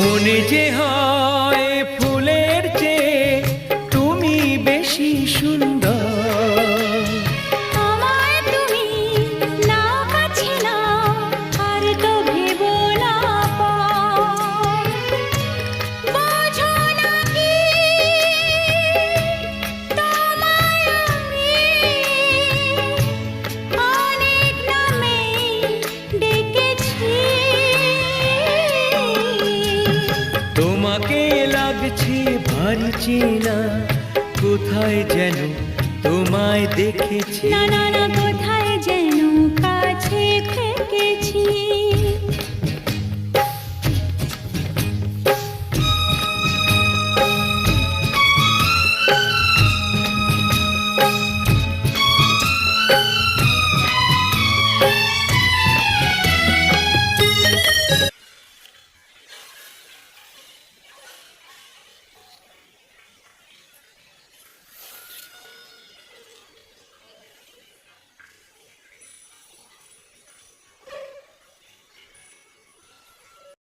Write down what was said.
মনে যে হয় ফুলের চেয়ে তুমি বেশি সুন্দর। আমায় তুমি না কাছে নাও, আর তো ভেবো না পর। বোঝো না কি তোমায় আমি অনেক নামেই ডেকেছি। তোমাকে লাগছে ভারী চেনা, কোথায় যেন তোমায় দেখেছি। না না না, কোথায় যেন কাছে থেকেছি।